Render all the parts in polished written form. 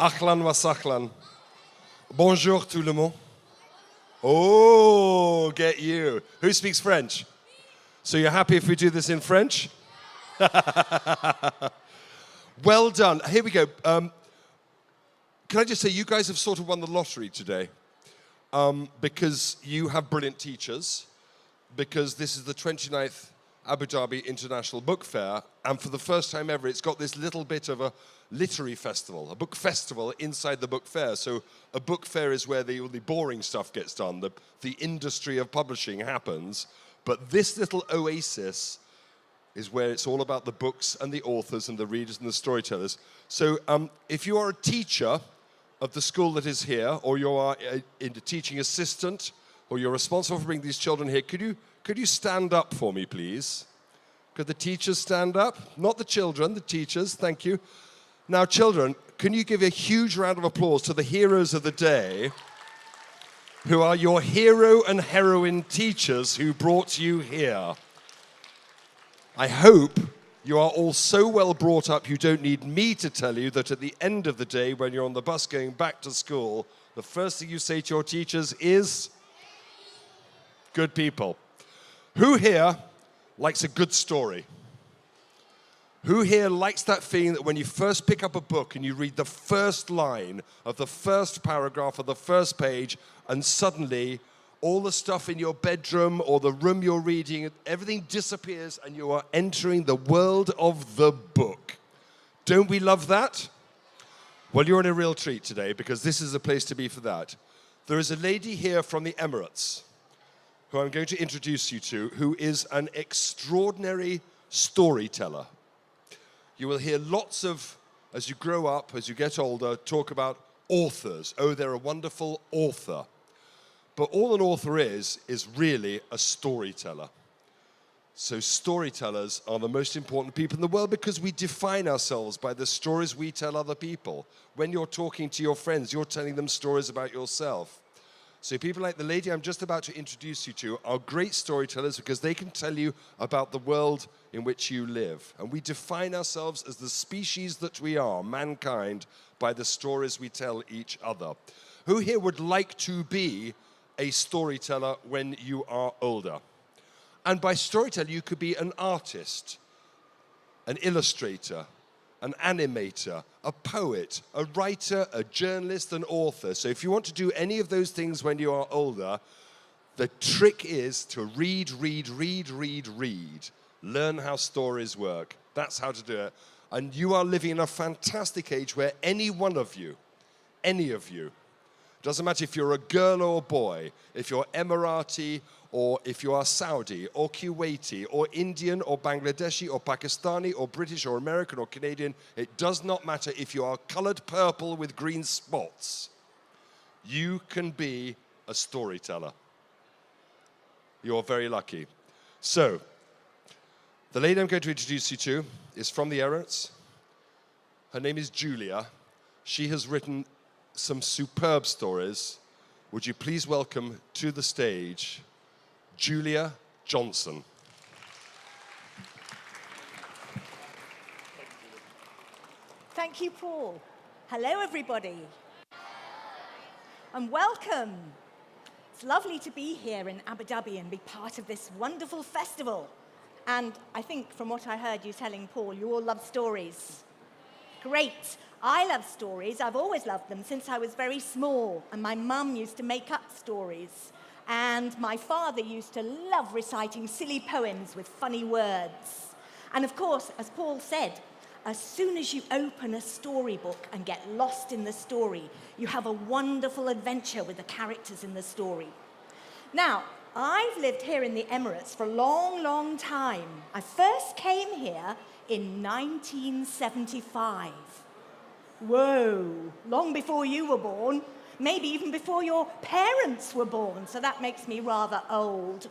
Ahlan wa sahlan. Bonjour tout le monde. Oh, get you. Who speaks French? So you're happy if we do this in French? Well done. Here we go. Can I just say, you guys have sort of won the lottery today because you have brilliant teachers, because this is the 29th Abu Dhabi International Book Fair, and for the first time ever, it's got this little bit of a literary festival, a book festival inside the book fair. So a book fair is where all the boring stuff gets done, the industry of publishing happens, but this little oasis is where it's all about the books and the authors and the readers and the storytellers. So if you are a teacher of the school that is here, or you are a teaching assistant, or you're responsible for bringing these children here, could you stand up for me, please? Could the teachers stand up? Not the children, the teachers, thank you. Now, children, can you give a huge round of applause to the heroes of the day, who are your hero and heroine teachers who brought you here? I hope you are all so well brought up you don't need me to tell you that at the end of the day, when you're on the bus going back to school, the first thing you say to your teachers is, good people. Who here likes a good story? Who here likes that feeling that when you first pick up a book and you read the first line of the first paragraph of the first page, and suddenly all the stuff in your bedroom or the room you're reading, everything disappears and you are entering the world of the book? Don't we love that? Well, you're in a real treat today, because this is the place to be for that. There is a lady here from the Emirates who I'm going to introduce you to, who is an extraordinary storyteller. You will hear lots of, as you grow up, as you get older, talk about authors. Oh, they're a wonderful author. But all an author is really a storyteller. So storytellers are the most important people in the world, because we define ourselves by the stories we tell other people. When you're talking to your friends, you're telling them stories about yourself. So people like the lady I'm just about to introduce you to are great storytellers, because they can tell you about the world in which you live. And we define ourselves as the species that we are, mankind, by the stories we tell each other. Who here would like to be a storyteller when you are older? And by storyteller, you could be an artist, an illustrator, an animator, a poet, a writer, a journalist, an author. So if you want to do any of those things when you are older, the trick is to read. Learn how stories work. That's how to do it. And you are living in a fantastic age where any of you, doesn't matter if you're a girl or a boy, if you're Emirati, or if you are Saudi, or Kuwaiti, or Indian, or Bangladeshi, or Pakistani, or British, or American, or Canadian, it does not matter if you are colored purple with green spots. You can be a storyteller. You're very lucky. So, the lady I'm going to introduce you to is from the Emirates. Her name is Julia. She has written some superb stories. Would you please welcome to the stage Julia Johnson. Thank you, Paul. Hello, everybody. And welcome. It's lovely to be here in Abu Dhabi and be part of this wonderful festival. And I think from what I heard you telling Paul, you all love stories. Great. I love stories. I've always loved them since I was very small. And my mum used to make up stories. And my father used to love reciting silly poems with funny words. And of course, as Paul said, as soon as you open a storybook and get lost in the story, you have a wonderful adventure with the characters in the story. Now, I've lived here in the Emirates for a long time. I first came here in 1975. Whoa, long before you were born. Maybe even before your parents were born, so that makes me rather old.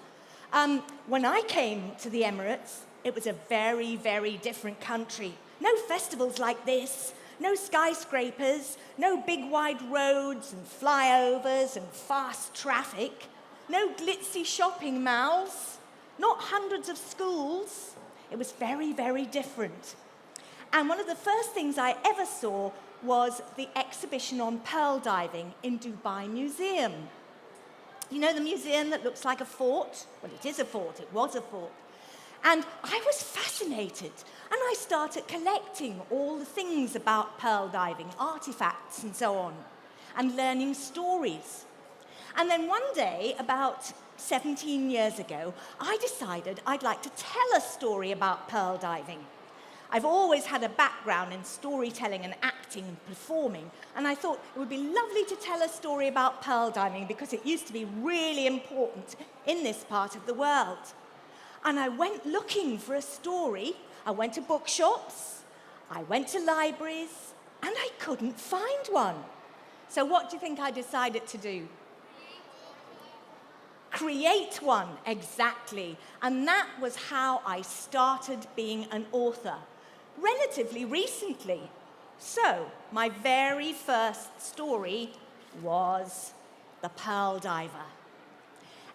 When I came to the Emirates, it was a very different country. No festivals like this, no skyscrapers, no big wide roads and flyovers and fast traffic, no glitzy shopping malls, not hundreds of schools. It was very different. And one of the first things I ever saw was the exhibition on pearl diving in Dubai Museum. You know the museum that looks like a fort? Well, it is a fort, it was a fort. And I was fascinated, and I started collecting all the things about pearl diving, artifacts and so on, and learning stories. And then one day, about 17 years ago, I decided I'd like to tell a story about pearl diving. I've always had a background in storytelling and acting and performing, and I thought it would be lovely to tell a story about pearl diving because it used to be really important in this part of the world. And I went looking for a story. I went to bookshops, I went to libraries, and I couldn't find one. So what do you think I decided to do? Create one, exactly. And that was how I started being an author, relatively recently. So my very first story was The Pearl Diver.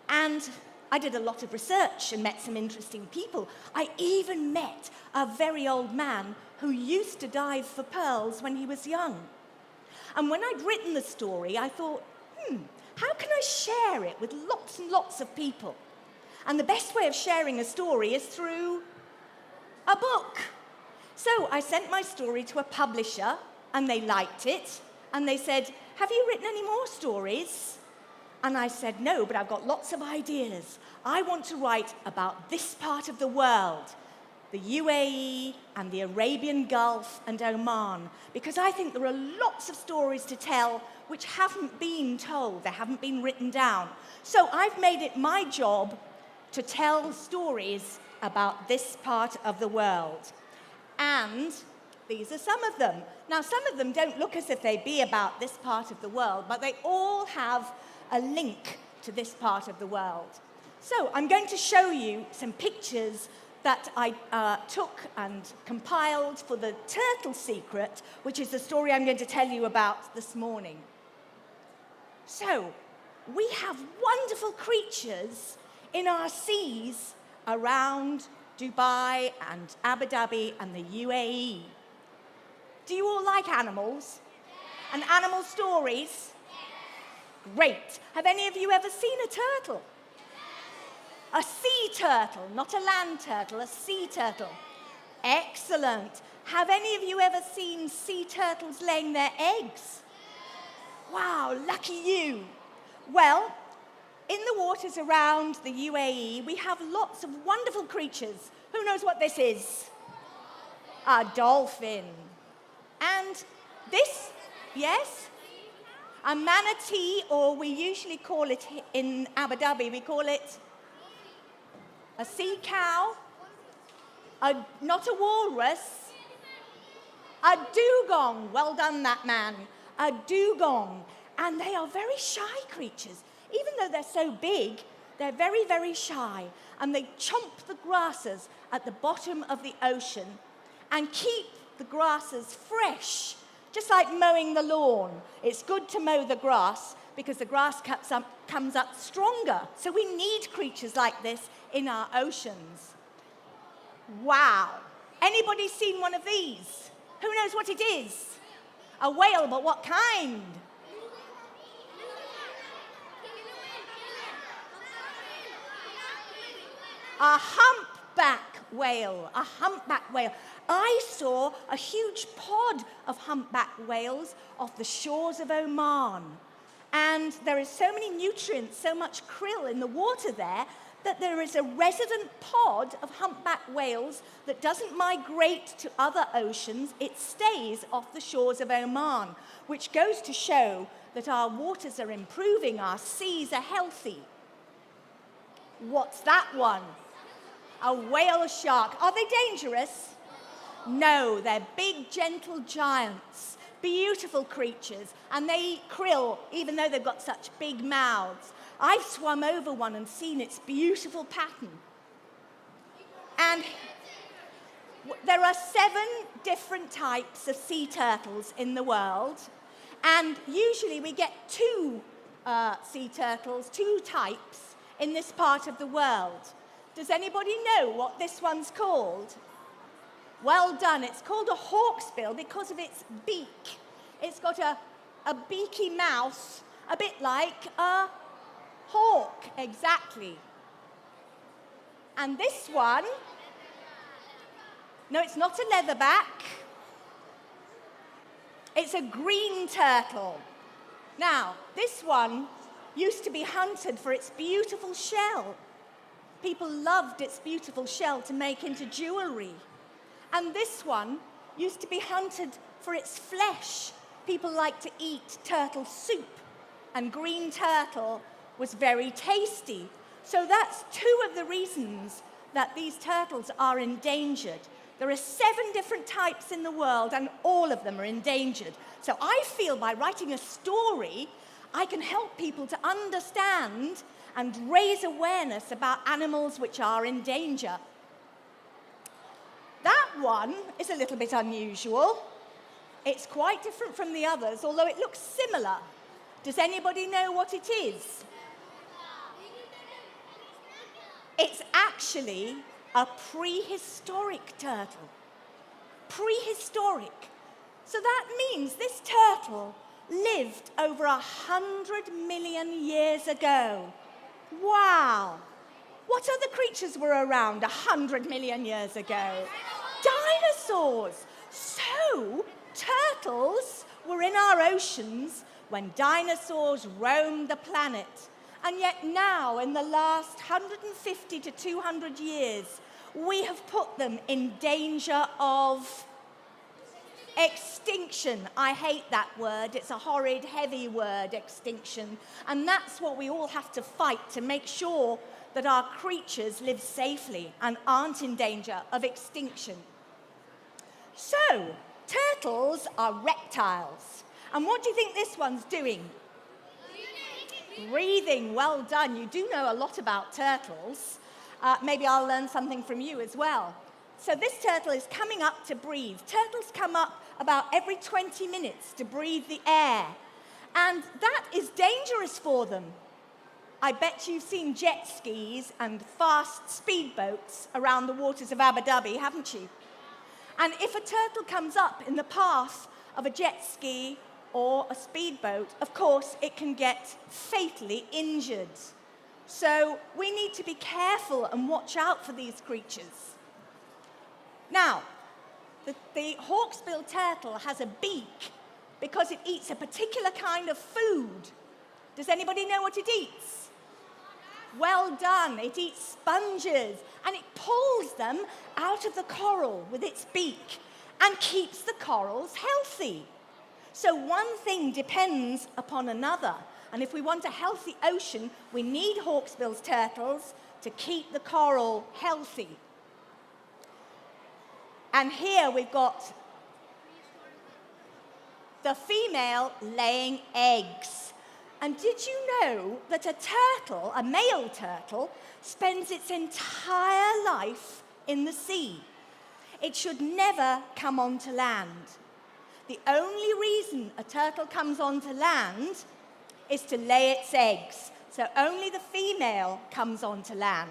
And I did a lot of research and met some interesting people. I even met a very old man who used to dive for pearls when he was young. And when I'd written the story, I thought, how can I share it with lots and lots of people? And the best way of sharing a story is through a book. So I sent my story to a publisher, and they liked it. And they said, have you written any more stories? And I said, no, but I've got lots of ideas. I want to write about this part of the world, the UAE and the Arabian Gulf and Oman, because I think there are lots of stories to tell which haven't been told, they haven't been written down. So I've made it my job to tell stories about this part of the world. And these are some of them. Now, some of them don't look as if they be about this part of the world, but they all have a link to this part of the world. So I'm going to show you some pictures that I took and compiled for the Turtle Secret, which is the story I'm going to tell you about this morning. So, we have wonderful creatures in our seas around Dubai and Abu Dhabi and the UAE. Do you all like animals? And animal stories? Great. Have any of you ever seen a turtle? A sea turtle, not a land turtle, a sea turtle. Excellent. Have any of you ever seen sea turtles laying their eggs? Wow, lucky you. Well, in the waters around the UAE, we have lots of wonderful creatures. Who knows what this is? A dolphin. And this, yes? A manatee, or we usually call it in Abu Dhabi, we call it a sea cow, not a walrus, a dugong. Well done, that man. A dugong. And they are very shy creatures. Even though they're so big, they're very, very shy. And they chomp the grasses at the bottom of the ocean and keep the grasses fresh, just like mowing the lawn. It's good to mow the grass because the grass comes up stronger. So we need creatures like this in our oceans. Wow. Anybody seen one of these? Who knows what it is? A whale, but what kind? A humpback whale, a humpback whale. I saw a huge pod of humpback whales off the shores of Oman. And there is so many nutrients, so much krill in the water there, that there is a resident pod of humpback whales that doesn't migrate to other oceans. It stays off the shores of Oman, which goes to show that our waters are improving, our seas are healthy. What's that one? A whale shark. Are they dangerous? No, they're big, gentle giants, beautiful creatures, and they eat krill, even though they've got such big mouths. I've swum over one and seen its beautiful pattern. And there are 7 different types of sea turtles in the world, and usually we get 2 sea turtles, 2 types in this part of the world. Does anybody know what this one's called? Well done. It's called a hawksbill because of its beak. it's got a beaky mouth, a bit like a hawk, exactly. And this one, no, it's not a leatherback. It's a green turtle. Now, this one used to be hunted for its beautiful shell. People loved its beautiful shell to make into jewelry. And this one used to be hunted for its flesh. People like to eat turtle soup, and green turtle was very tasty. So that's 2 of the reasons that these turtles are endangered. There are 7 different types in the world, and all of them are endangered. So I feel by writing a story, I can help people to understand and raise awareness about animals which are in danger. That one is a little bit unusual. It's quite different from the others, although it looks similar. Does anybody know what it is? It's actually a prehistoric turtle. Prehistoric. So that means this turtle lived over 100 million years ago. Wow. What other creatures were around 100 million years ago? Dinosaurs. So, turtles were in our oceans when dinosaurs roamed the planet. And yet now, in the last 150 to 200 years, we have put them in danger of extinction. I hate that word. It's a horrid, heavy word, extinction. And that's what we all have to fight to make sure that our creatures live safely and aren't in danger of extinction. So, turtles are reptiles. And what do you think this one's doing? Breathing. Well done. You do know a lot about turtles. Maybe I'll learn something from you as well. So this turtle is coming up to breathe. Turtles come up about every 20 minutes to breathe the air. And that is dangerous for them. I bet you've seen jet skis and fast speedboats around the waters of Abu Dhabi, haven't you? And if a turtle comes up in the path of a jet ski or a speedboat, of course, it can get fatally injured. So we need to be careful and watch out for these creatures. Now, the Hawksbill turtle has a beak because it eats a particular kind of food. Does anybody know what it eats? Well done. It eats sponges, and it pulls them out of the coral with its beak and keeps the corals healthy. So one thing depends upon another. And if we want a healthy ocean, we need Hawksbill turtles to keep the coral healthy. And here we've got the female laying eggs. And did you know that a turtle, a male turtle, spends its entire life in the sea? It should never come onto land. The only reason a turtle comes onto land is to lay its eggs. So only the female comes onto land.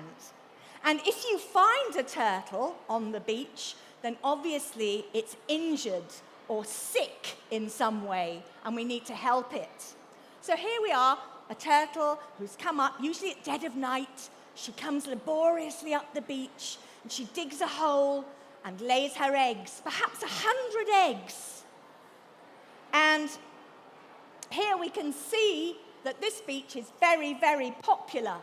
And if you find a turtle on the beach, then obviously it's injured or sick in some way, and we need to help it. So here we are, a turtle who's come up, usually at dead of night. She comes laboriously up the beach, and she digs a hole and lays her eggs, perhaps 100 eggs. And here we can see that this beach is very, very popular.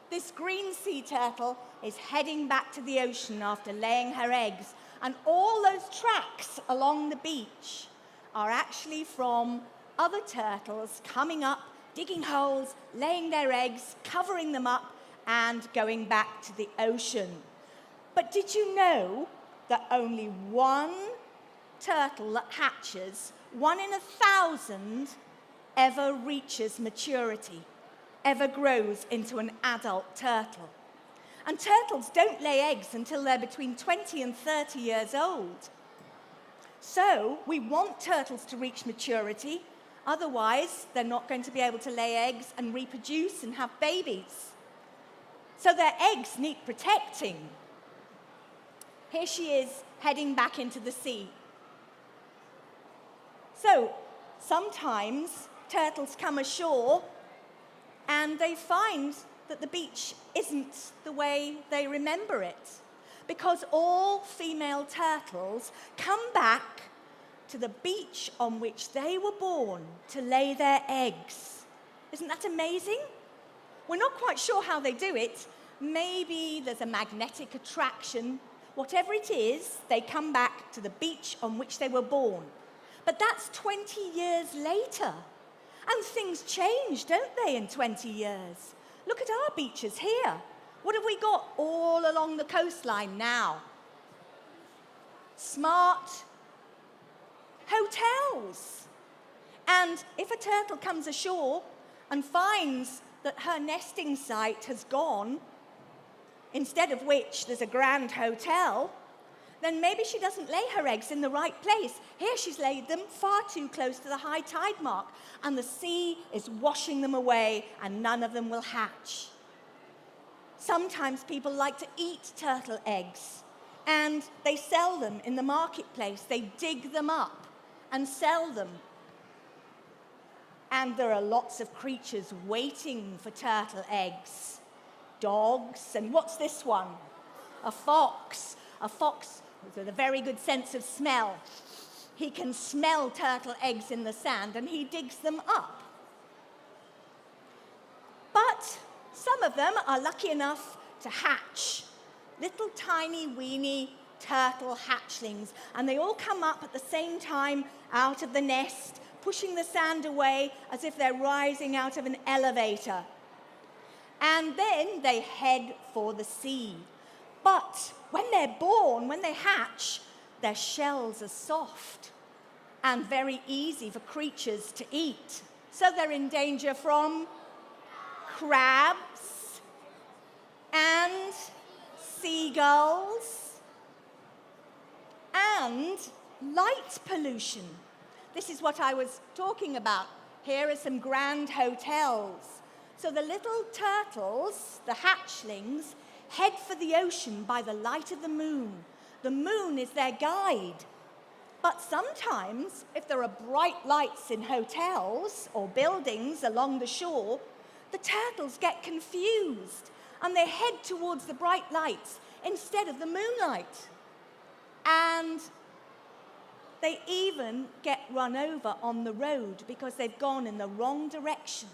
This green sea turtle is heading back to the ocean after laying her eggs. And all those tracks along the beach are actually from other turtles coming up, digging holes, laying their eggs, covering them up, and going back to the ocean. But did you know that only one turtle that hatches, 1 in 1,000, ever reaches maturity, ever grows into an adult turtle? And turtles don't lay eggs until they're between 20 and 30 years old. So we want turtles to reach maturity, otherwise they're not going to be able to lay eggs and reproduce and have babies. So their eggs need protecting. Here she is heading back into the sea. So Sometimes turtles come ashore and they find that the beach isn't the way they remember it, because all female turtles come back to the beach on which they were born to lay their eggs. Isn't that amazing? We're not quite sure how they do it. Maybe there's a magnetic attraction. Whatever it is, they come back to the beach on which they were born. But that's 20 years later. And things change, don't they, in 20 years? Look at our beaches here. What have we got all along the coastline now? Smart hotels. And if a turtle comes ashore and finds that her nesting site has gone, instead of which there's a grand hotel, then maybe she doesn't lay her eggs in the right place. Here she's laid them far too close to the high tide mark, and the sea is washing them away, and none of them will hatch. Sometimes people like to eat turtle eggs, and they sell them in the marketplace. They dig them up and sell them. And there are lots of creatures waiting for turtle eggs. Dogs, and what's this one? A fox. A fox with a very good sense of smell. He can smell turtle eggs in the sand, and he digs them up. But some of them are lucky enough to hatch. Little tiny weeny turtle hatchlings, and they all come up at the same time out of the nest, pushing the sand away as if they're rising out of an elevator. And then they head for the sea. But when they're born, when they hatch, their shells are soft and very easy for creatures to eat. So they're in danger from crabs and seagulls and light pollution. This is what I was talking about. Here are some grand hotels. So the little turtles, the hatchlings, head for the ocean by the light of the moon. The moon is their guide. But sometimes, if there are bright lights in hotels or buildings along the shore, the turtles get confused and they head towards the bright lights instead of the moonlight. And they even get run over on the road because they've gone in the wrong direction.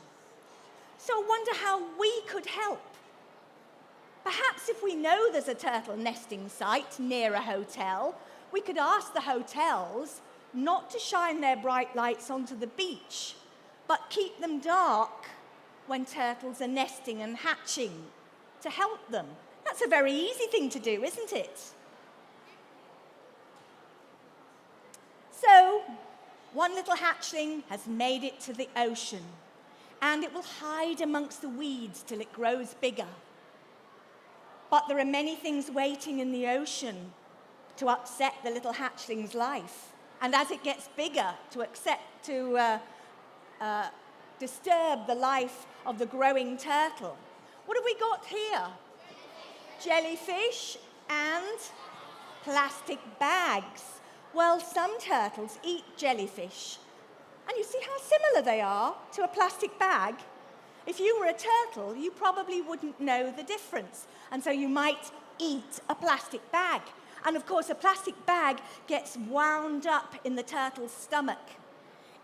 So I wonder how we could help. Perhaps if we know there's a turtle nesting site near a hotel, we could ask the hotels not to shine their bright lights onto the beach, but keep them dark when turtles are nesting and hatching to help them. That's a very easy thing to do, isn't it? So, one little hatchling has made it to the ocean, and it will hide amongst the weeds till it grows bigger. But there are many things waiting in the ocean to upset the little hatchling's life. And as it gets bigger, to disturb the life of the growing turtle. What have we got here? Jellyfish and plastic bags. Well, some turtles eat jellyfish. And you see how similar they are to a plastic bag? If you were a turtle, you probably wouldn't know the difference. And so you might eat a plastic bag. And of course, a plastic bag gets wound up in the turtle's stomach.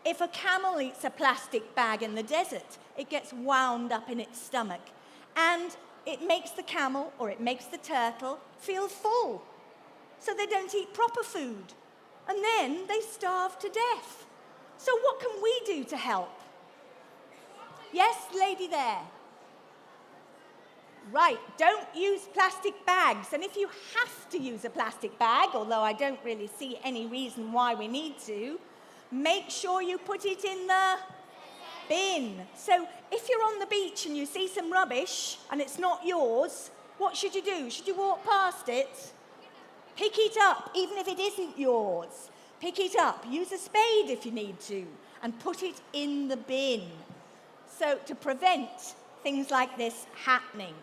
If a camel eats a plastic bag in the desert, it gets wound up in its stomach. And it makes the camel, or it makes the turtle, feel full. So they don't eat proper food. And then they starve to death. So what can we do to help? Yes, lady there. Right, don't use plastic bags. And if you have to use a plastic bag, although I don't really see any reason why we need to, make sure you put it in the bin. So if you're on the beach and you see some rubbish and it's not yours, what should you do? Should you walk past it? Pick it up, even if it isn't yours. Pick it up. Use a spade if you need to, and put it in the bin. So to prevent things like this happening.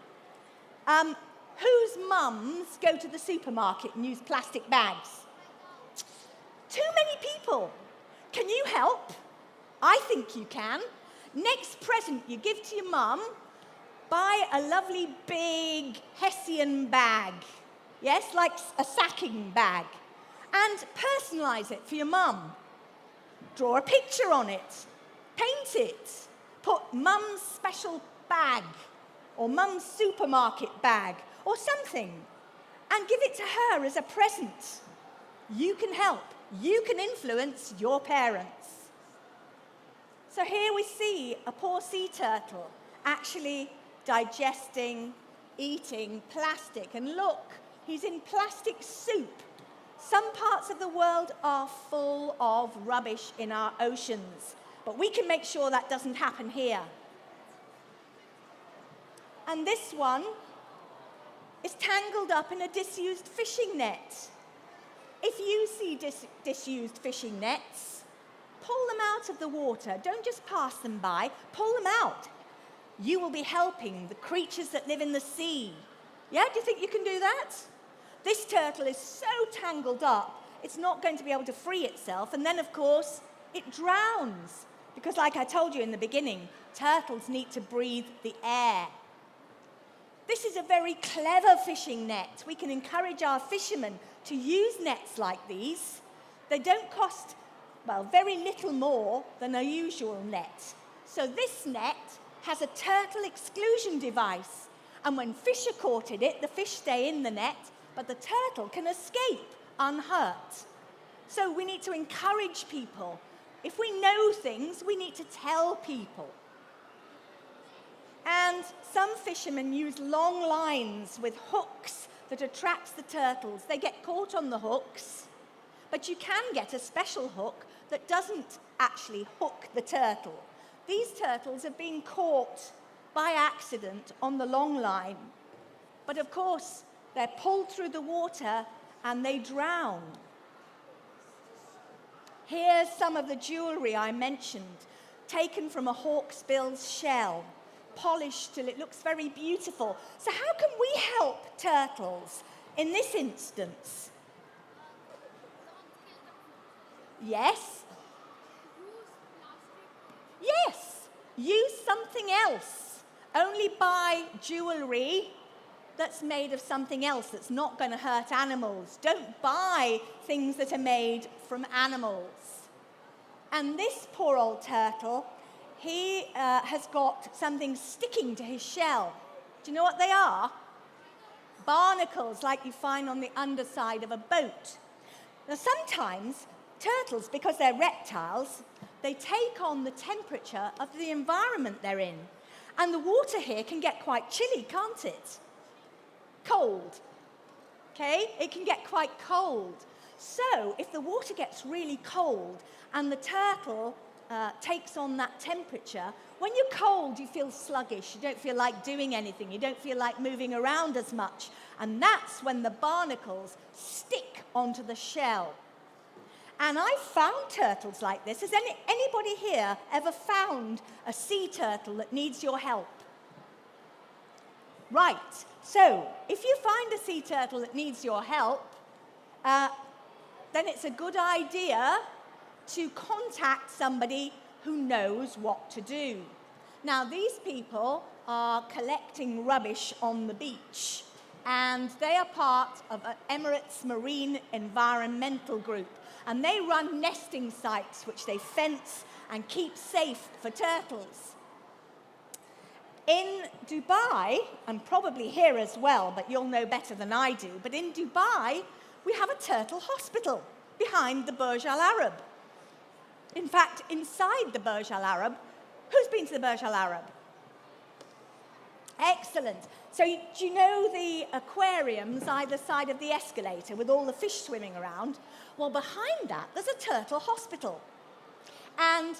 Whose mums go to the supermarket and use plastic bags? Too many people. Can you help? I think you can. Next present you give to your mum, buy a lovely big Hessian bag. Yes, like a sacking bag. And personalise it for your mum. Draw a picture on it. Paint it. Put mum's special bag or mum's supermarket bag or something. And give it to her as a present. You can help. You can influence your parents. So here we see a poor sea turtle actually digesting, eating plastic. And look, he's in plastic soup. Some parts of the world are full of rubbish in our oceans, but we can make sure that doesn't happen here. And this one is tangled up in a disused fishing net. If you see disused fishing nets, pull them out of the water. Don't just pass them by, pull them out. You will be helping the creatures that live in the sea. Yeah, do you think you can do that? This turtle is so tangled up, it's not going to be able to free itself. And then, of course, it drowns. Because like I told you in the beginning, turtles need to breathe the air. This is a very clever fishing net. We can encourage our fishermen to use nets like these. They don't cost, well, very little more than a usual net. So this net has a turtle exclusion device. And when fish are caught in it, the fish stay in the net, but the turtle can escape unhurt. So we need to encourage people. If we know things, we need to tell people. And some fishermen use long lines with hooks that attracts the turtles. They get caught on the hooks, but you can get a special hook that doesn't actually hook the turtle. These turtles have been caught by accident on the long line, but of course they're pulled through the water and they drown. Here's some of the jewelry I mentioned, taken from a hawksbill's shell, polished till it looks very beautiful. So how can we help turtles in this instance? Yes? Yes, use something else. Only buy jewelry that's made of something else that's not going to hurt animals. Don't buy things that are made from animals. And this poor old turtle, he has got something sticking to his shell. Do you know what they are? Barnacles, like you find on the underside of a boat. Now, sometimes turtles, because they're reptiles, they take on the temperature of the environment they're in. And the water here can get quite chilly, can't it? Cold. Okay? It can get quite cold. So, if the water gets really cold and the turtle takes on that temperature, when you're cold, you feel sluggish. You don't feel like doing anything. You don't feel like moving around as much. And that's when the barnacles stick onto the shell. And I've found turtles like this. Has anybody here ever found a sea turtle that needs your help? Right. So, if you find a sea turtle that needs your help, then it's a good idea to contact somebody who knows what to do. Now, these people are collecting rubbish on the beach, and they are part of an Emirates Marine Environmental Group, and they run nesting sites which they fence and keep safe for turtles. In Dubai, and probably here as well, but you'll know better than I do, but in Dubai, we have a turtle hospital behind the Burj Al Arab. In fact, inside the Burj Al Arab, who's been to the Burj Al Arab? Excellent. So do you know the aquariums either side of the escalator with all the fish swimming around? Well, behind that, there's a turtle hospital. And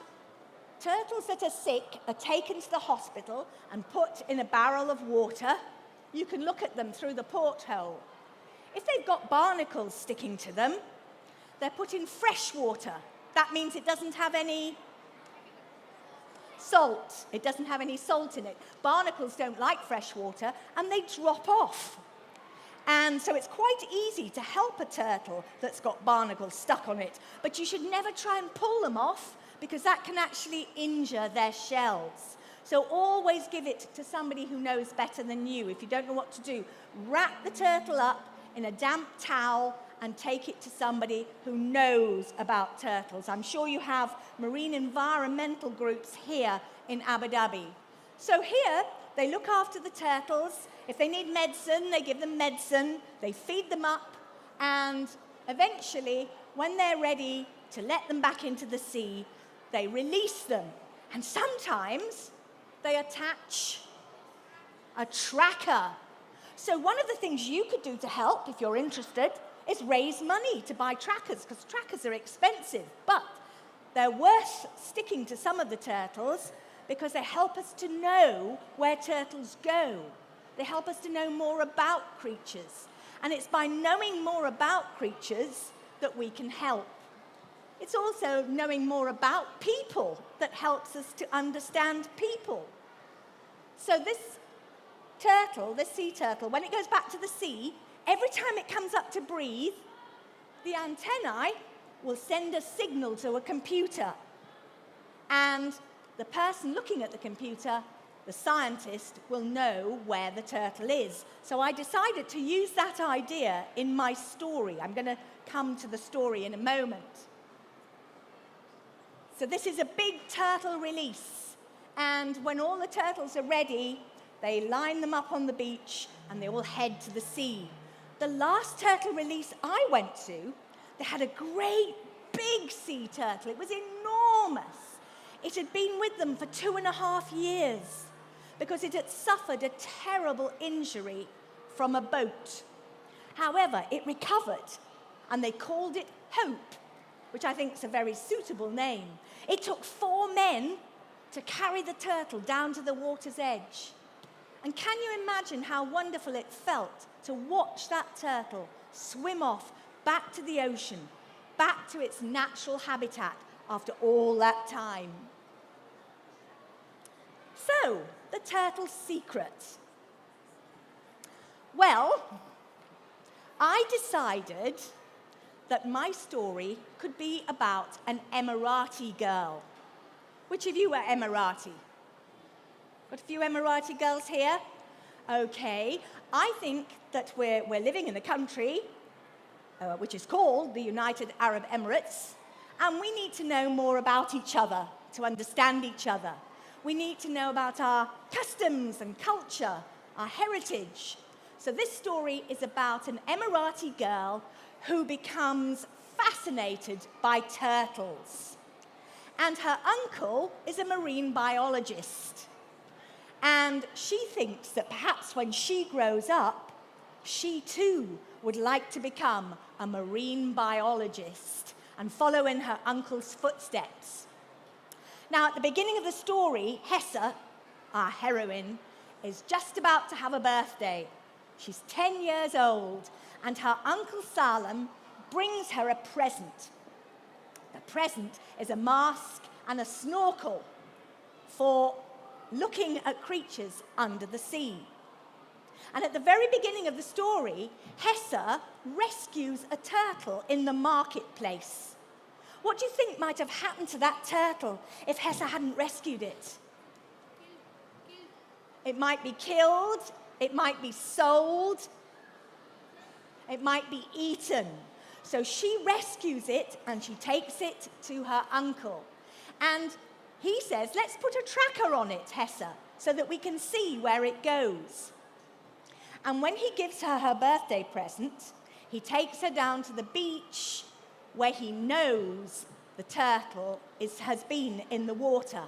turtles that are sick are taken to the hospital and put in a barrel of water. You can look at them through the porthole. If they've got barnacles sticking to them, they're put in fresh water. That means it doesn't have any salt. It doesn't have any salt in it. Barnacles don't like fresh water, and they drop off. And so it's quite easy to help a turtle that's got barnacles stuck on it. But you should never try and pull them off, because that can actually injure their shells. So always give it to somebody who knows better than you. If you don't know what to do, wrap the turtle up in a damp towel and take it to somebody who knows about turtles. I'm sure you have marine environmental groups here in Abu Dhabi. So here, they look after the turtles. If they need medicine, they give them medicine. They feed them up. And eventually, when they're ready to let them back into the sea, they release them. And sometimes they attach a tracker. So one of the things you could do to help, if you're interested, is raise money to buy trackers, because trackers are expensive. But they're worth sticking to some of the turtles because they help us to know where turtles go. They help us to know more about creatures. And it's by knowing more about creatures that we can help. It's also knowing more about people that helps us to understand people. So this turtle, this sea turtle, when it goes back to the sea, every time it comes up to breathe, the antennae will send a signal to a computer. And the person looking at the computer, the scientist, will know where the turtle is. So I decided to use that idea in my story. I'm going to come to the story in a moment. So this is a big turtle release. And when all the turtles are ready, they line them up on the beach and they all head to the sea. The last turtle release I went to, they had a great big sea turtle. It was enormous. It had been with them for 2.5 years because it had suffered a terrible injury from a boat. However, it recovered, and they called it Hope, which I think is a very suitable name. It took 4 men to carry the turtle down to the water's edge. And can you imagine how wonderful it felt to watch that turtle swim off back to the ocean, back to its natural habitat after all that time? So, the turtle's secret. Well, I decided that my story could be about an Emirati girl. Which of you are Emirati? Got a few Emirati girls here? Okay. I think that we're living in a country which is called the United Arab Emirates, and we need to know more about each other to understand each other. We need to know about our customs and culture, our heritage. So this story is about an Emirati girl who becomes fascinated by turtles. And her uncle is a marine biologist. And she thinks that perhaps when she grows up, she too would like to become a marine biologist and follow in her uncle's footsteps. Now, at the beginning of the story, Hessa, our heroine, is just about to have a birthday. She's 10 years old, and her uncle Salem brings her a present. The present is a mask and a snorkel for looking at creatures under the sea. And at the very beginning of the story, Hessa rescues a turtle in the marketplace. What do you think might have happened to that turtle if Hessa hadn't rescued it? It might be killed, it might be sold, it might be eaten. So she rescues it and she takes it to her uncle. And he says, let's put a tracker on it, Hessa, so that we can see where it goes. And when he gives her her birthday present, he takes her down to the beach where he knows the turtle has been in the water.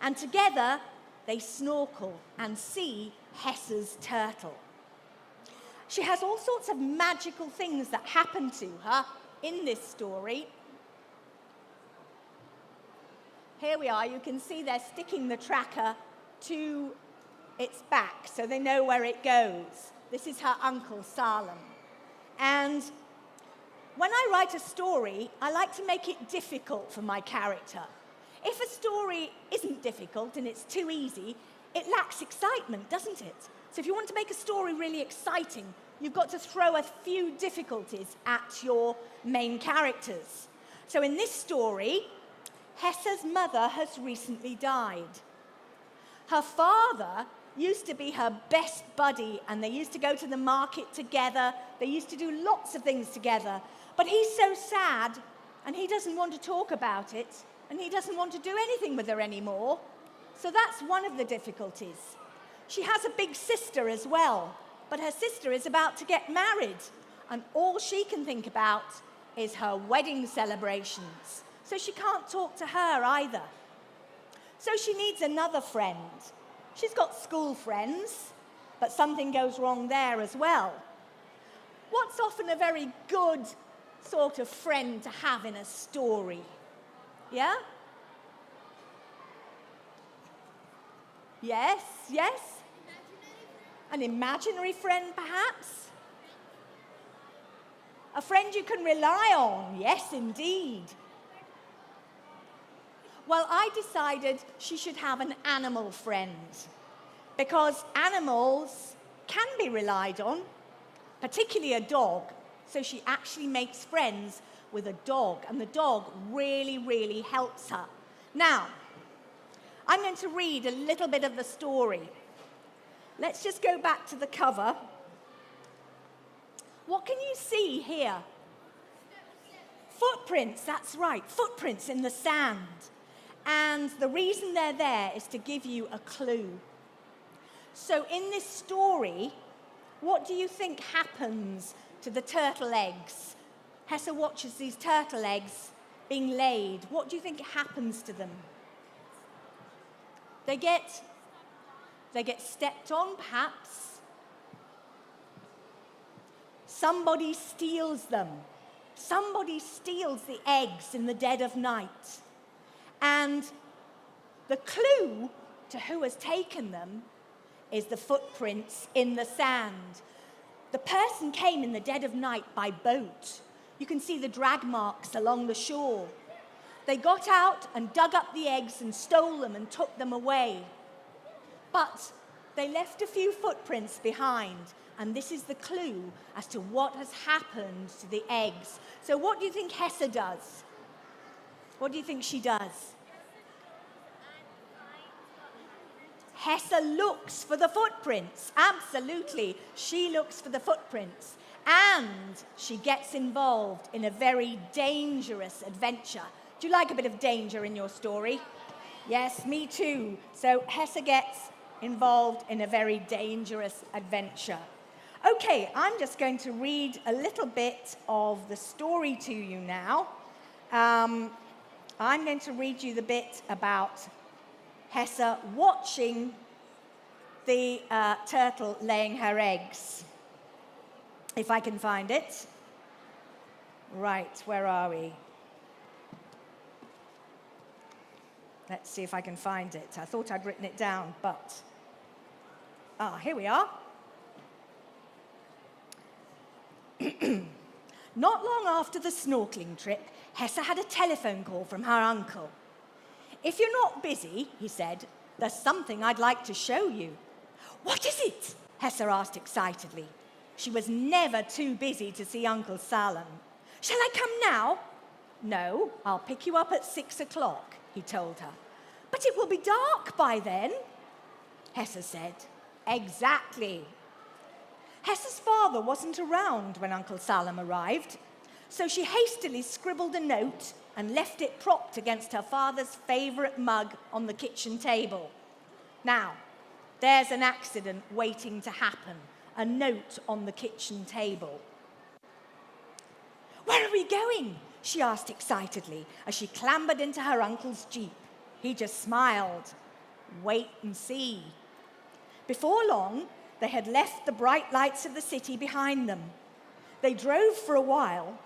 And together, they snorkel and see Hessa's turtle. She has all sorts of magical things that happen to her in this story. Here we are. You can see they're sticking the tracker to its back so they know where it goes. This is her uncle, Salem. And when I write a story, I like to make it difficult for my character. If a story isn't difficult and it's too easy, it lacks excitement, doesn't it? So if you want to make a story really exciting, you've got to throw a few difficulties at your main characters. So in this story, Hesse's mother has recently died. Her father used to be her best buddy, and they used to go to the market together. They used to do lots of things together. But he's so sad, and he doesn't want to talk about it, and he doesn't want to do anything with her anymore. So that's one of the difficulties. She has a big sister as well, but her sister is about to get married, and all she can think about is her wedding celebrations. So she can't talk to her either. So she needs another friend. She's got school friends, but something goes wrong there as well. What's often a very good sort of friend to have in a story? Yeah? Yes, yes? An imaginary friend, perhaps? A friend you can rely on? Yes, indeed. Well, I decided she should have an animal friend, because animals can be relied on, particularly a dog. So she actually makes friends with a dog, and the dog really, really helps her. Now, I'm going to read a little bit of the story. Let's just go back to the cover. What can you see here? Footprints, that's right, footprints in the sand. And the reason they're there is to give you a clue. So in this story, what do you think happens to the turtle eggs? Hesse watches these turtle eggs being laid. What do you think happens to them? They get stepped on, perhaps. Somebody steals them. Somebody steals the eggs in the dead of night. And the clue to who has taken them is the footprints in the sand. The person came in the dead of night by boat. You can see the drag marks along the shore. They got out and dug up the eggs and stole them and took them away. But they left a few footprints behind, and this is the clue as to what has happened to the eggs. So what do you think Hesse does? What do you think she does? Hesse looks for the footprints. Absolutely. She looks for the footprints. And she gets involved in a very dangerous adventure. Do you like a bit of danger in your story? Yes, me too. So Hesse gets involved in a very dangerous adventure. Okay, I'm just going to read a little bit of the story to you now. I'm going to read you the bit about Hesse watching the turtle laying her eggs. If I can find it. Right, where are we? Let's see if I can find it. I thought I'd written it down, but... here we are. Not long after the snorkeling trip, Hesse had a telephone call from her uncle. "If you're not busy," he said, "there's something I'd like to show you." "What is it?" Hesse asked excitedly. She was never too busy to see Uncle Salem. "Shall I come now?" "No, I'll pick you up at 6 o'clock, he told her. "But it will be dark by then," Hesse said. "Exactly." Hesse's father wasn't around when Uncle Salem arrived, so she hastily scribbled a note and left it propped against her father's favorite mug on the kitchen table. Now, there's an accident waiting to happen, a note on the kitchen table. "Where are we going?" she asked excitedly as she clambered into her uncle's jeep. He just smiled. Wait and see. Before long, they had left the bright lights of the city behind them. They drove for a while,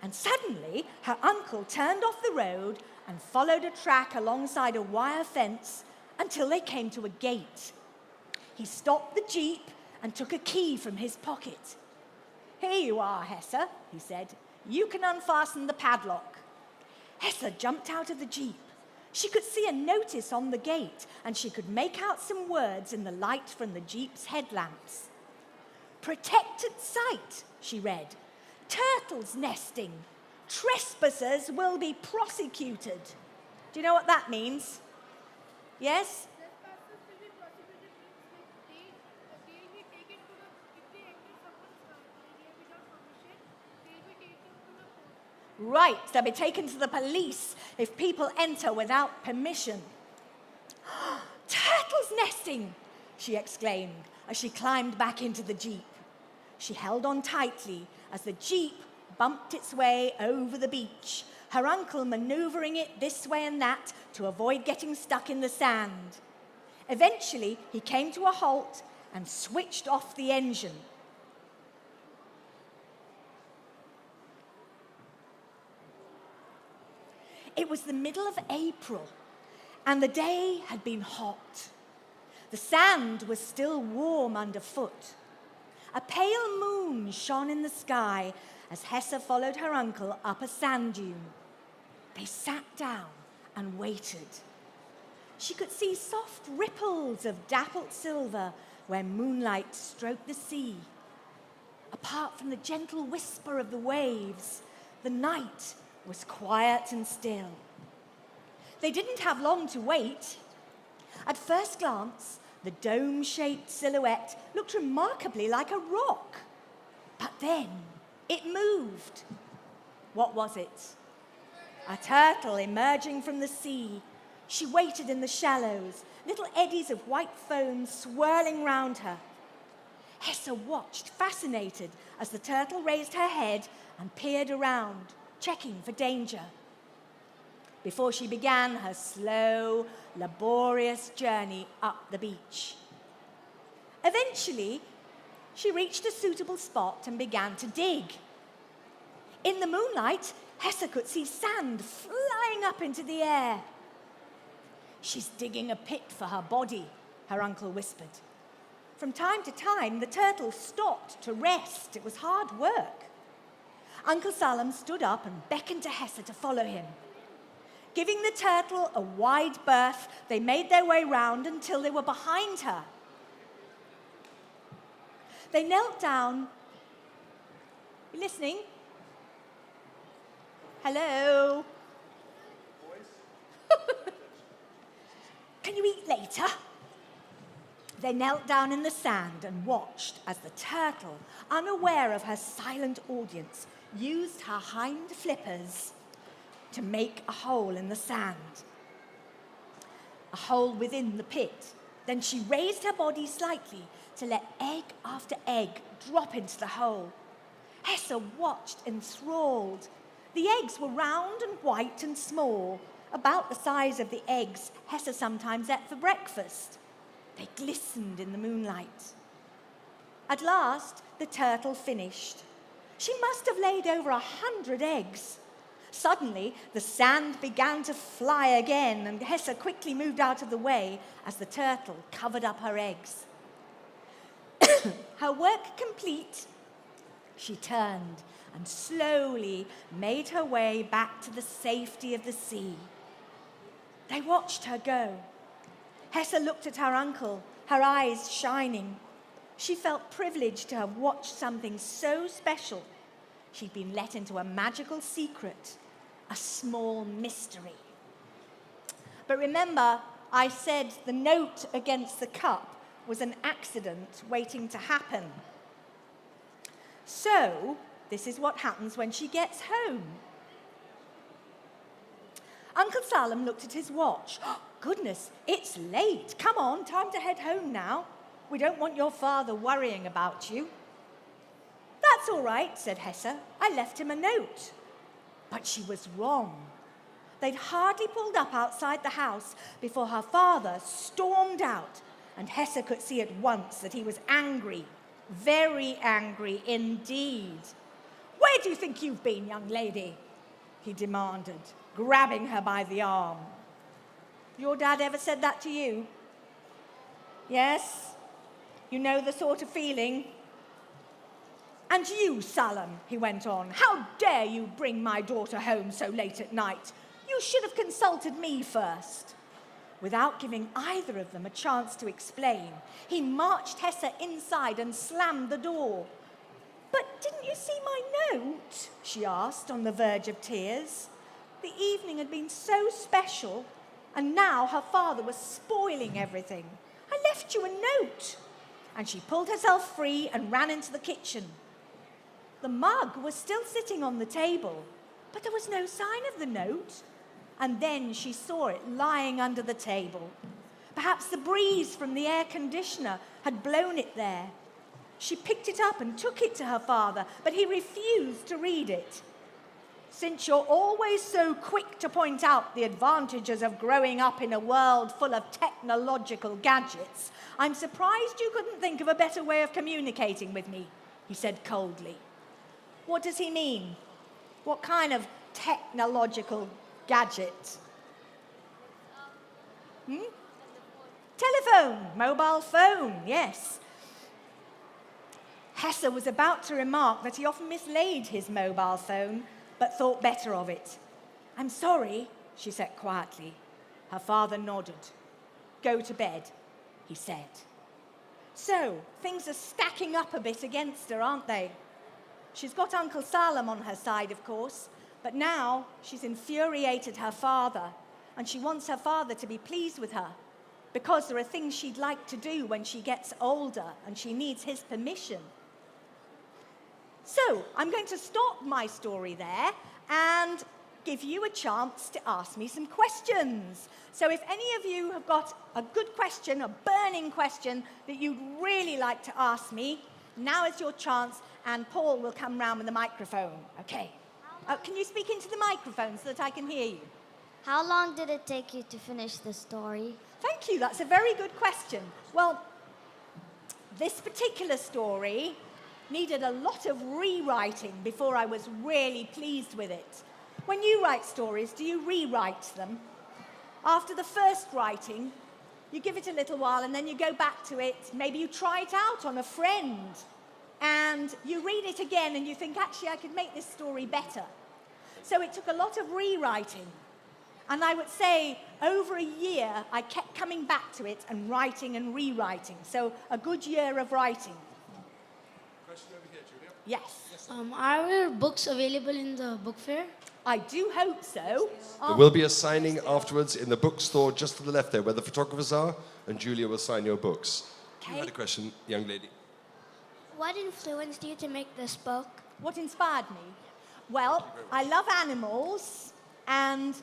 and suddenly her uncle turned off the road and followed a track alongside a wire fence until they came to a gate. He stopped the jeep and took a key from his pocket. "Here you are, Hesse," he said. "You can unfasten the padlock." Hesse jumped out of the jeep. She could see a notice on the gate, and she could make out some words in the light from the jeep's headlamps. "Protected site," she read. "Turtles nesting. Trespassers will be prosecuted." Do you know what that means? Yes? Trespassers will be prosecuted means they will be taken to the, if they enter someone's area without permission, they'll be taken to the court. Right, they'll be taken to the police if people enter without permission. Turtles nesting, she exclaimed as she climbed back into the jeep. She held on tightly as the jeep bumped its way over the beach, her uncle maneuvering it this way and that to avoid getting stuck in the sand. Eventually, he came to a halt and switched off the engine. It was the middle of April, and the day had been hot. The sand was still warm underfoot. A pale moon shone in the sky as Hesse followed her uncle up a sand dune. They sat down and waited. She could see soft ripples of dappled silver where moonlight stroked the sea. Apart from the gentle whisper of the waves, the night was quiet and still. They didn't have long to wait. At first glance, the dome-shaped silhouette looked remarkably like a rock. But then it moved. What was it? A turtle emerging from the sea. She waited in the shallows, little eddies of white foam swirling round her. Hesse watched, fascinated, as the turtle raised her head and peered around, checking for danger. Before she began her slow, laborious journey up the beach. Eventually, she reached a suitable spot and began to dig. In the moonlight, Hesse could see sand flying up into the air. "She's digging a pit for her body," her uncle whispered. From time to time, the turtle stopped to rest. It was hard work. Uncle Salem stood up and beckoned to Hesse to follow him. Giving the turtle a wide berth, they made their way round until they were behind her. They knelt down. You listening? Hello? Can you eat later? They knelt down in the sand and watched as the turtle, unaware of her silent audience, used her hind flippers to make a hole in the sand. A hole within the pit. Then she raised her body slightly to let egg after egg drop into the hole. Hesse watched enthralled. The eggs were round and white and small, about the size of the eggs Hesse sometimes ate for breakfast. They glistened in the moonlight. At last, the turtle finished. She must have laid over 100 eggs. Suddenly, the sand began to fly again, and Hesse quickly moved out of the way as the turtle covered up her eggs. Her work complete, she turned and slowly made her way back to the safety of the sea. They watched her go. Hesse looked at her uncle, her eyes shining. She felt privileged to have watched something so special. She'd been let into a magical secret, a small mystery. But remember, I said the note against the cup was an accident waiting to happen. So, this is what happens when she gets home. Uncle Salem looked at his watch. Oh, goodness, it's late. Come on, time to head home now. We don't want your father worrying about you. That's all right, said Hesse. I left him a note. But she was wrong. They'd hardly pulled up outside the house before her father stormed out, and Hesse could see at once that he was angry, very angry indeed. Where do you think you've been, young lady? He demanded, grabbing her by the arm. Your dad ever said that to you? Yes? You know the sort of feeling? And you, Salem, he went on, how dare you bring my daughter home so late at night? You should have consulted me first. Without giving either of them a chance to explain, he marched Hesse inside and slammed the door. But didn't you see my note? She asked, on the verge of tears. The evening had been so special, and now her father was spoiling everything. I left you a note. And she pulled herself free and ran into the kitchen. The mug was still sitting on the table, but there was no sign of the note. And then she saw it lying under the table. Perhaps the breeze from the air conditioner had blown it there. She picked it up and took it to her father, but he refused to read it. Since you're always so quick to point out the advantages of growing up in a world full of technological gadgets, I'm surprised you couldn't think of a better way of communicating with me, he said coldly. What does he mean? What kind of technological gadget? Telephone, mobile phone, yes. Hesse was about to remark that he often mislaid his mobile phone, but thought better of it. I'm sorry, she said quietly. Her father nodded. Go to bed, he said. So, things are stacking up a bit against her, aren't they? She's got Uncle Salam on her side, of course, but now she's infuriated her father, and she wants her father to be pleased with her, because there are things she'd like to do when she gets older, and she needs his permission. So, I'm going to stop my story there and give you a chance to ask me some questions. So if any of you have got a good question, a burning question that you'd really like to ask me, now is your chance, and Paul will come round with the microphone. Okay. Can you speak into the microphone so that I can hear you? How long did it take you to finish the story? Thank you, that's a very good question. Well, this particular story needed a lot of rewriting before I was really pleased with it. When you write stories, do you rewrite them? After the first writing, you give it a little while and then you go back to it. Maybe you try it out on a friend and you read it again and you think, actually, I could make this story better. So it took a lot of rewriting. And I would say over a year, I kept coming back to it and writing and rewriting. So a good year of writing. Question over here, Julia. Yes. Are there books available in the book fair? I do hope so. There will be a signing afterwards in the bookstore just to the left there where the photographers are, and Julia will sign your books. You had a question, young lady. What influenced you to make this book? What inspired me? Well, I love animals, and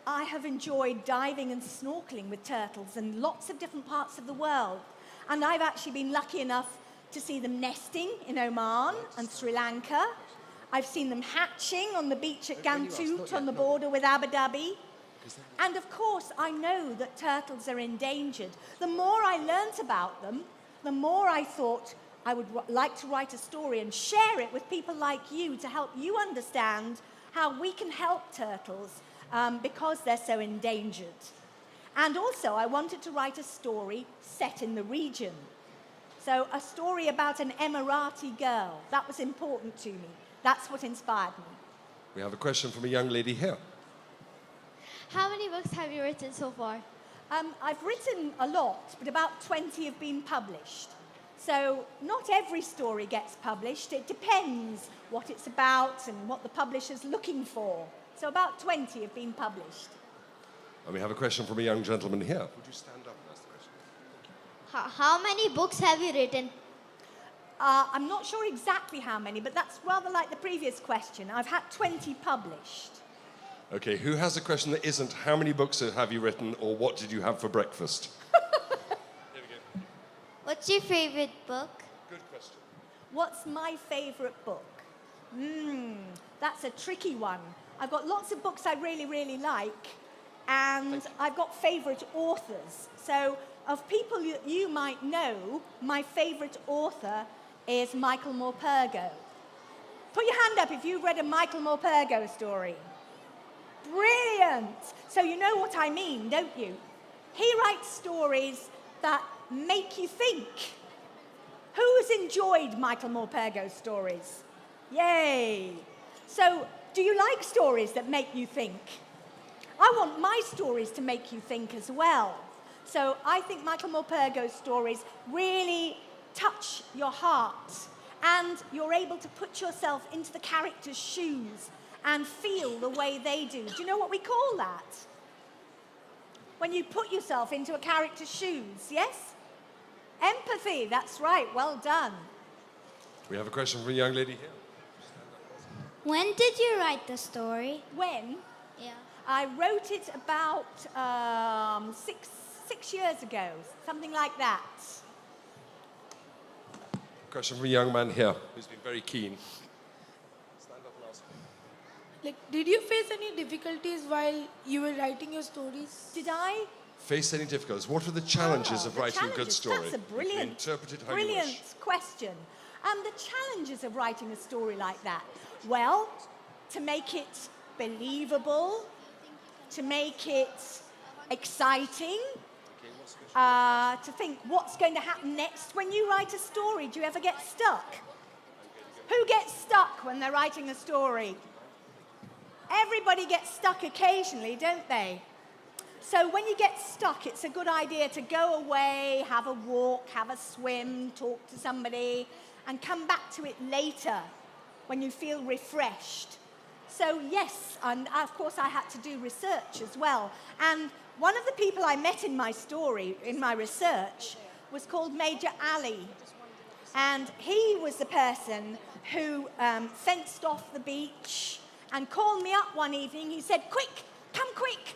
I have enjoyed diving and snorkeling with turtles in lots of different parts of the world. And I've actually been lucky enough to see them nesting in Oman and Sri Lanka. I've seen them hatching on the beach at Gantoot on the border with Abu Dhabi. And of course, I know that turtles are endangered. The more I learnt about them, the more I thought I would like to write a story and share it with people like you to help you understand how we can help turtles because they're so endangered. And also, I wanted to write a story set in the region. So a story about an Emirati girl. That was important to me. That's what inspired me. We have a question from a young lady here. How many books have you written so far? I've written a lot, but about 20 have been published. So not every story gets published. It depends what it's about and what the publisher's looking for. So about 20 have been published. And we have a question from a young gentleman here. Would you stand up and ask the question? How many books have you written? I'm not sure exactly how many, but that's rather like the previous question. I've had 20 published. Okay, who has a question that isn't how many books have you written or what did you have for breakfast? Here we go. What's your favorite book? Good question. What's my favourite book? That's a tricky one. I've got lots of books I really, really like, and I've got favourite authors. So of people you might know, my favourite author is Michael Morpurgo. Put your hand up if you've read a Michael Morpurgo story. Brilliant! So you know what I mean, don't you? He writes stories that make you think. Who's enjoyed Michael Morpurgo's stories? Yay! So, do you like stories that make you think? I want my stories to make you think as well. So I think Michael Morpurgo's stories really touch your heart, and you're able to put yourself into the character's shoes and feel the way they do. Do you know what we call that? When you put yourself into a character's shoes, yes? Empathy, that's right, well done. We have a question from a young lady here. When did you write the story? When? Yeah. I wrote it about 6 years ago, something like that. Question from a young man here who's been very keen. Stand up and ask. Like, did you face any difficulties while you were writing your stories? Did I? Face any difficulties? What are the challenges of The writing a good challenges, story? That's a You can brilliant, interpret it how you wish. brilliant question. The challenges of writing a story like that. Well, to make it believable, to make it exciting, to think what's going to happen next. When you write a story, do you ever get stuck? Who gets stuck when they're writing a story? Everybody gets stuck occasionally, don't they? So when you get stuck, it's a good idea to go away, have a walk, have a swim, talk to somebody, and come back to it later when you feel refreshed. So yes, and of course I had to do research as well. And one of the people I met in my story, in my research, was called Major Ali. And he was the person who fenced off the beach and called me up one evening. He said, "Quick, come quick.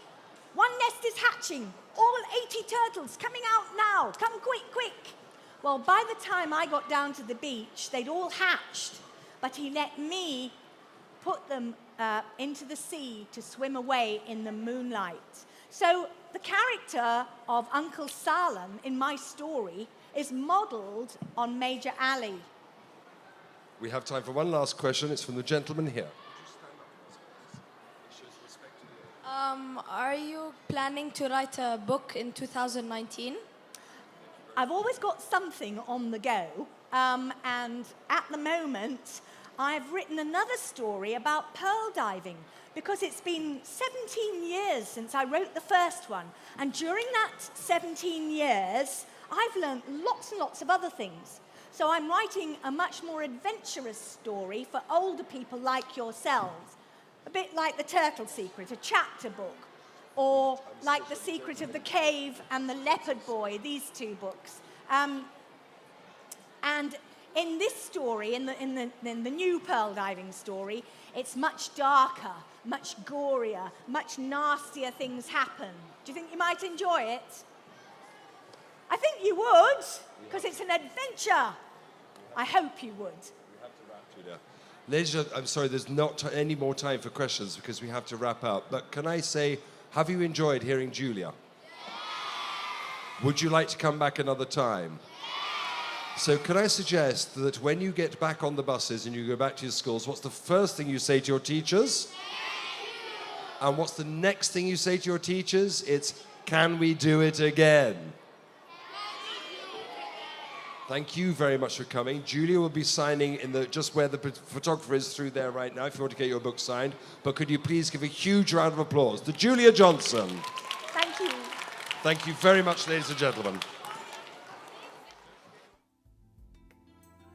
One nest is hatching. All 80 turtles coming out now. Come quick, quick." Well, by the time I got down to the beach, they'd all hatched. But he let me put them into the sea to swim away in the moonlight. So the character of Uncle Salem in my story is modeled on Major Ali. We have time for one last question. It's from the gentleman here. Are you planning to write a book in 2019? I've always got something on the go, and at the moment, I've written another story about pearl diving because it's been 17 years since I wrote the first one. And during that 17 years, I've learned lots and lots of other things. So I'm writing a much more adventurous story for older people like yourselves. A bit like The Turtle Secret, a chapter book. Or like The Secret of the Cave and The Leopard Boy, these two books. And in this story, in the new pearl diving story, it's much darker, much gorier, much nastier things happen. Do you think you might enjoy it? I think you would, because it's an adventure. I hope you would. Julia. Ladies and gentlemen, I'm sorry, there's not any more time for questions because we have to wrap up. But can I say, have you enjoyed hearing Julia? Would you like to come back another time? So can I suggest that when you get back on the buses and you go back to your schools, what's the first thing you say to your teachers? And what's the next thing you say to your teachers? It's, can we do it again? Thank you very much for coming. Julia will be signing in just where the photographer is through there right now if you want to get your book signed. But could you please give a huge round of applause to Julia Johnson? Thank you. Thank you very much, ladies and gentlemen.